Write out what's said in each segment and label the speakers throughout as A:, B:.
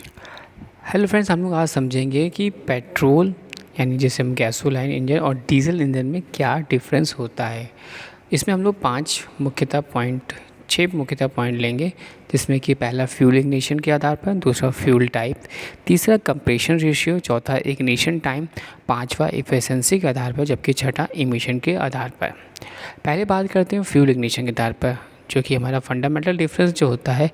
A: Hello friends, हम लोग आज समझेंगे कि पेट्रोल यानी जैसे हम गैसोलाइन इंजन और डीजल इंजन में क्या डिफरेंस होता है। इसमें हम लोग 6 मुख्यतः पॉइंट लेंगे, जिसमें कि पहला फ्यूल इग्निशन के आधार पर, दूसरा फ्यूल टाइप, तीसरा कंप्रेशन रेशियो, चौथा इग्निशन टाइम, पांचवा एफिशिएंसी के आधार पर, जबकि छठा इमिशन के आधार पर। पहले बात करते हैं फ्यूल इग्निशन के आधार पर, जो कि हमारा फंडामेंटल डिफरेंस जो होता है।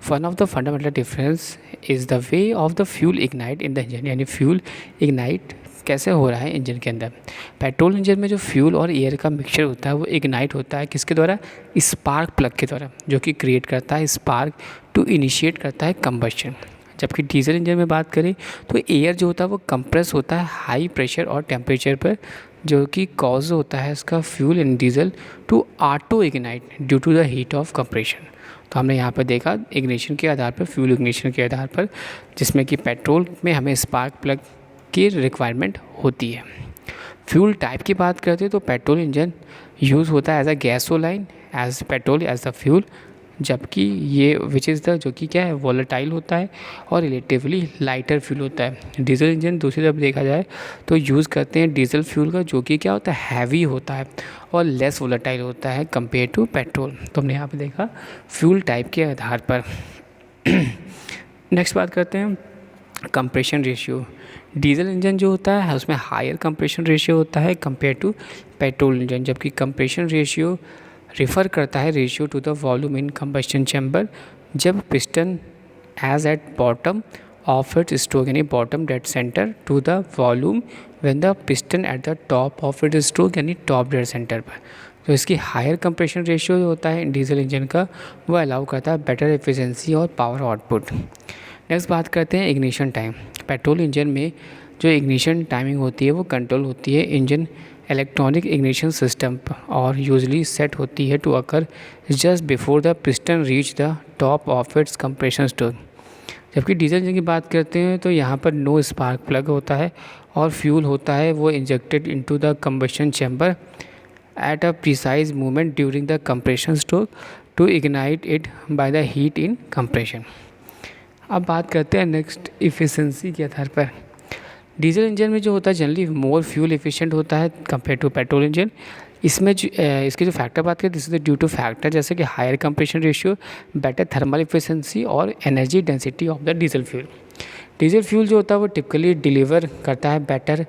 A: One of the fundamental difference is the way of the fuel ignite in the engine, यानी फ्यूल इग्नाइट कैसे हो रहा है इंजन के अंदर। पेट्रोल इंजन में जो फ्यूल और एयर का मिक्सचर होता है वो इग्नाइट होता है किसके द्वारा? स्पार्क प्लग के द्वारा, जो कि क्रिएट करता है स्पार्क टू इनिशिएट करता है कंबशन। जबकि डीजल इंजन में बात करें तो एयर जो होता है वो कंप्रेस होता है हाई प्रेशर और टेम्परेचर पर, जो कि कॉज होता है इसका fuel in diesel to auto ignite due to the heat of compression. तो हमने यहाँ पर देखा इग्निशन के आधार पर, फ्यूल इग्निशन के आधार पर, जिसमें कि पेट्रोल में हमें स्पार्क प्लग की रिक्वायरमेंट होती है। फ्यूल टाइप की बात करते हैं तो पेट्रोल इंजन यूज़ होता है as a gasoline, as petrol as the fuel, जबकि ये विच इज़ द जो कि क्या है वॉलेटाइल होता है और रिलेटिवली लाइटर फ्यूल होता है। डीजल इंजन दूसरी तरफ देखा जाए तो यूज़ करते हैं डीजल फ्यूल का, जो कि क्या होता है हैवी होता है और लेस वॉलेटाइल होता है कंपेयर टू पेट्रोल। तो हमने यहाँ पे देखा फ्यूल टाइप के आधार पर। नेक्स्ट बात करते हैं कंप्रेशन रेशियो। डीजल इंजन जो होता है उसमें हायर कंप्रेशन रेशियो होता है कंपेयर टू पेट्रोल इंजन, जबकि कंप्रेशन रेशियो रिफ़र करता है ratio to the volume in combustion chamber जब piston as at bottom of it stroke, यानी bottom dead centre, to the volume when the piston at the top of it stroke, यानी top dead centre पर। तो इसकी higher compression ratio जो होता है diesel engine का वो अलाउ करता है बेटर एफिशिएंसी और पावर आउटपुट। नेक्स्ट बात करते हैं इग्निशन टाइम। पेट्रोल इंजन में जो इग्निशन टाइमिंग होती है वो कंट्रोल होती है इंजन इलेक्ट्रॉनिक इग्निशन सिस्टम और यूजली सेट होती है to occur just before the piston reach the top of its compression stroke. जबकि डीजल इंजन की बात करते हैं तो यहाँ पर नो स्पार्क प्लग होता है और फ्यूल होता है वो injected into the combustion chamber at a precise movement during the compression stroke to ignite it by the heat in compression. अब बात करते हैं नेक्स्ट इफ़िशेंसी के आधार पर। डीजल इंजन में जो होता है जनरली मोर फ्यूल एफिशिएंट होता है कंपेयर टू पेट्रोल इंजन। इसमें इसके जो फैक्टर बात करें this is due to factor जैसे कि higher compression ratio, better thermal efficiency और energy density of the diesel fuel. Diesel fuel जो होता है वो टिपिकली डिलीवर करता है बेटर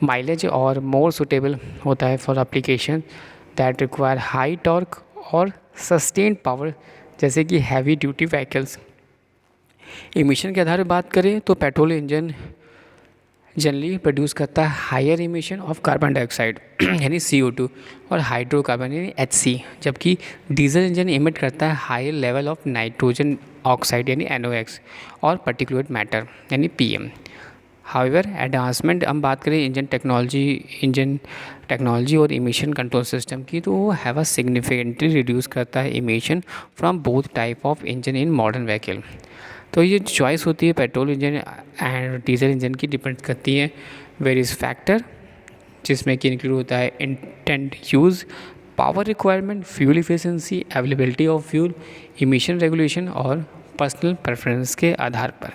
A: माइलेज और मोर सुटेबल होता है for application that require high torque और सस्टेन्ड पावर, जैसे कि हैवी ड्यूटी व्हीकल्स। इमिशन के आधार पर बात करें तो पेट्रोल इंजन जनरली प्रोड्यूस करता है higher emission of carbon dioxide यानी CO2 और हाइड्रोकार्बन यानी HC, जबकि डीजल इंजन इमिट करता है higher level of nitrogen oxide यानी NOx और पर्टिकुलेट मैटर यानी PM। हाउएवर एडवांसमेंट हम बात करें इंजन टेक्नोलॉजी और इमिशन कंट्रोल सिस्टम की, तो वो हैव अ सिग्निफिकेंटली रिड्यूस करता है emission from both type of engine in modern vehicle. तो ये चॉइस होती है petrol engine and diesel engine की, डिपेंड करती है वेरियस फैक्टर, जिसमें कि इंक्लूड होता है intent use, power requirement, fuel efficiency, availability of fuel, emission regulation और पर्सनल प्रेफरेंस के आधार पर।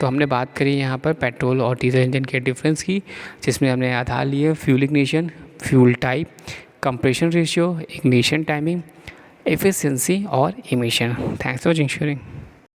A: तो हमने बात करी यहाँ पर पेट्रोल और डीजल इंजन के डिफरेंस की, जिसमें हमने आधार लिए fuel ignition, fuel type, compression ratio, ignition timing, efficiency और इमिशन। Thanks for sharing.